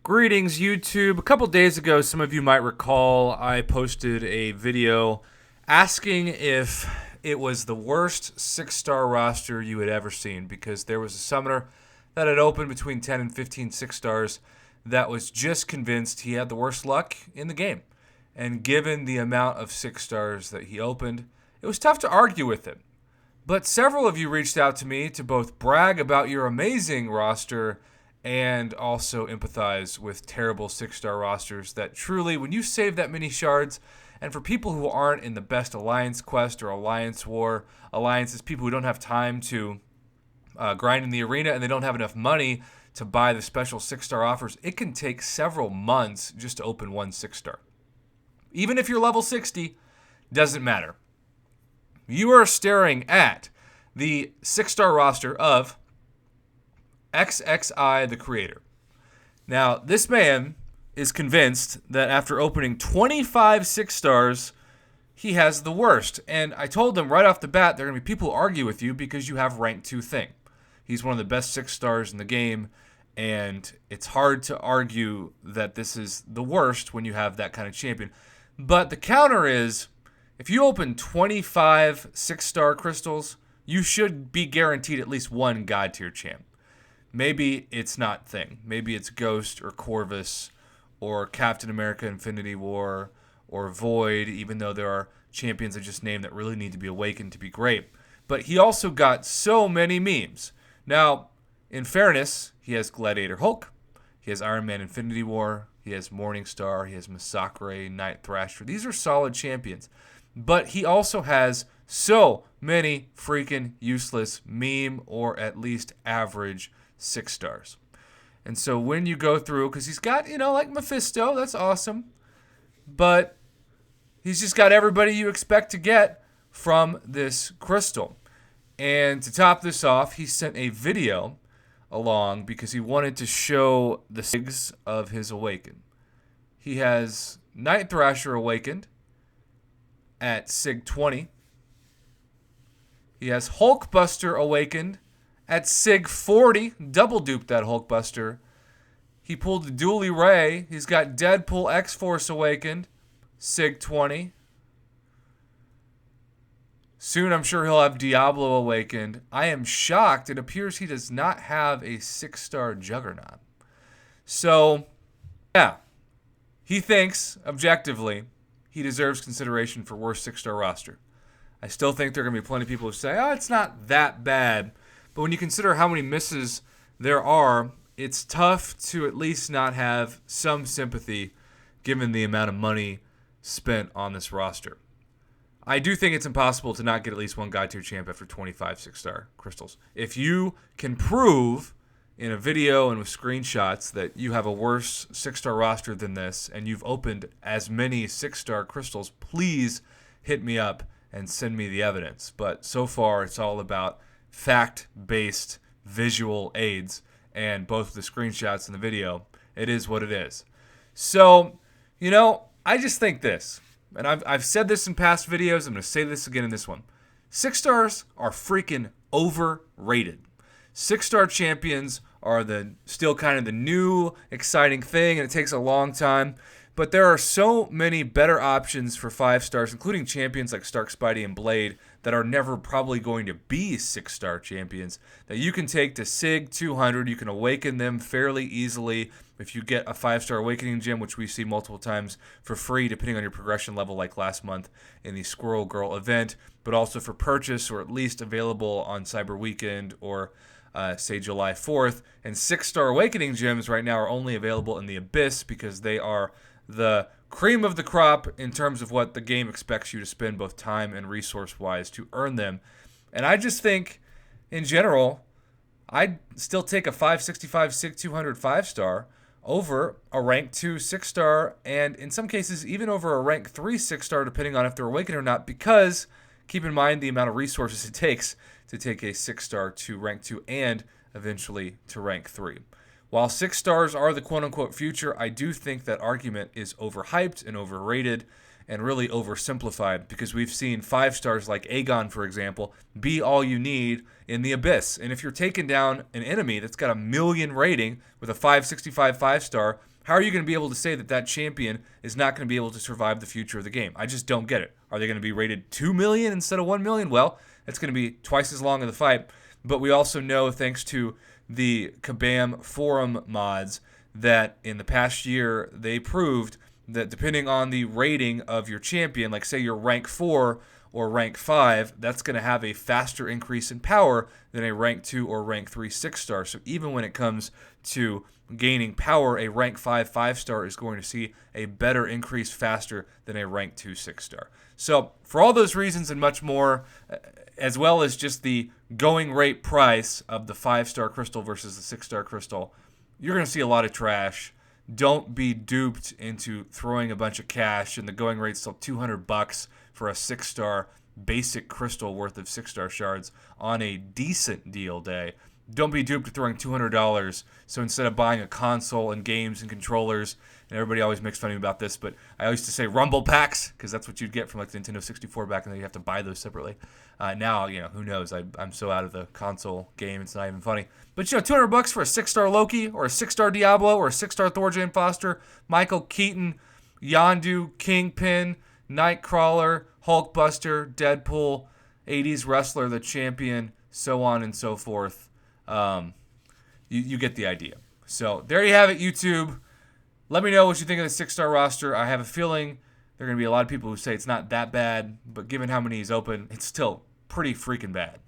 Greetings, YouTube. A couple days ago, some of you might recall, I posted a video asking if it was the worst six-star roster you had ever seen, because there was a summoner that had opened between 10 and 15 six-stars that was just convinced he had the worst luck in the game. And given the amount of six-stars that he opened, it was tough to argue with him. But several of you reached out to me to both brag about your amazing roster and also empathize with terrible six-star rosters that truly, when you save that many shards, and for people who aren't in the best alliance quest or alliance war, alliances, people who don't have time to grind in the arena and they don't have enough money to buy the special six-star offers, it can take several months just to open one six-star. Even if you're level 60, doesn't matter. You are staring at the six-star roster of XXI the Creator. Now, this man is convinced that after opening 25 six-stars, he has the worst. And I told him right off the bat, there are going to be people who argue with you because you have rank 2 thing. He's one of the best six-stars in the game, and it's hard to argue that this is the worst when you have that kind of champion. But the counter is, if you open 25 six-star crystals, you should be guaranteed at least one God tier champ. Maybe it's not Thing. Maybe it's Ghost or Corvus or Captain America Infinity War or Void, even though there are champions I just named that really need to be awakened to be great. But he also got so many memes. Now, in fairness, he has Gladiator Hulk, he has Iron Man Infinity War, he has Morningstar, he has Massacre, Night Thrasher. These are solid champions. But he also has so many freaking useless meme or at least average six stars. And so when you go through, because he's got, like Mephisto, that's awesome. But he's just got everybody you expect to get from this crystal. And to top this off, he sent a video along because he wanted to show the SIGs of his awaken. He has Night Thrasher awakened at SIG 20. He has Hulkbuster awakened at SIG 40. Double duped that Hulkbuster. He pulled the Dually Ray. He's got Deadpool X-Force awakened, SIG 20. Soon I'm sure he'll have Diablo awakened. I am shocked. It appears he does not have a six-star Juggernaut. So, yeah. He thinks, objectively, he deserves consideration for worst six-star roster. I still think there are going to be plenty of people who say, oh, it's not that bad. But when you consider how many misses there are, it's tough to at least not have some sympathy given the amount of money spent on this roster. I do think it's impossible to not get at least one God tier champ after 25 six-star crystals. If you can prove in a video and with screenshots that you have a worse six-star roster than this and you've opened as many six-star crystals, please hit me up and send me the evidence. But so far, it's all about fact-based visual aids, and both the screenshots and the video, it is what it is. So, I just think this, and I've said this in past videos, I'm going to say this again in this one. Six stars are freaking overrated. Six-star champions are still kind of the new exciting thing, and it takes a long time. But there are so many better options for 5 stars, including champions like Stark, Spidey, and Blade, that are never probably going to be 6-star champions, that you can take to SIG 200. You can awaken them fairly easily if you get a 5-star awakening gem, which we see multiple times for free, depending on your progression level, like last month in the Squirrel Girl event, but also for purchase or at least available on Cyber Weekend or say July 4th. And 6-star awakening gems right now are only available in the Abyss because they are the cream of the crop in terms of what the game expects you to spend both time and resource-wise to earn them. And I just think, in general, I'd still take a 565 SIG 200 5-star over a rank 2 6-star, and in some cases even over a rank 3 6-star, depending on if they're awakened or not, because keep in mind the amount of resources it takes to take a 6-star to rank 2 and eventually to rank 3. While 6 stars are the quote-unquote future, I do think that argument is overhyped and overrated, and really oversimplified, because we've seen 5-stars like Aegon, for example, be all you need in the Abyss. And if you're taking down an enemy that's got a 1,000,000 rating with a 565 5-star, how are you going to be able to say that that champion is not going to be able to survive the future of the game? I just don't get it. Are they going to be rated 2 million instead of 1 million? Well, it's going to be twice as long of the fight. But we also know, thanks to the Kabam forum mods, that in the past year they proved that depending on the rating of your champion, like say you're rank 4 or rank 5, that's going to have a faster increase in power than a rank 2 or rank 3 6-star. So even when it comes to gaining power, a rank 5 5-star is going to see a better increase faster than a rank 2 6-star. So for all those reasons and much more, as well as just the going rate price of the 5-star crystal versus the 6-star crystal, you're going to see a lot of trash. Don't be duped into throwing a bunch of cash, and the going rate's still $200 for a 6-star basic crystal worth of 6-star shards on a decent deal day. Don't be duped to throwing $200. So instead of buying a console and games and controllers, and everybody always makes fun of me about this, but I used to say Rumble packs, because that's what you'd get from like the Nintendo 64 back then. You have to buy those separately. Now, who knows? I'm so out of the console game, it's not even funny. But $200 for a 6-star Loki, or a 6-star Diablo, or a 6-star Thor Jane Foster, Michael Keaton, Yondu, Kingpin, Nightcrawler, Hulkbuster, Deadpool, 80s wrestler, the champion, so on and so forth. You get the idea. So there you have it, YouTube. Let me know what you think of the 6-star roster. I have a feeling there are going to be a lot of people who say it's not that bad, but given how many is open, it's still pretty freaking bad.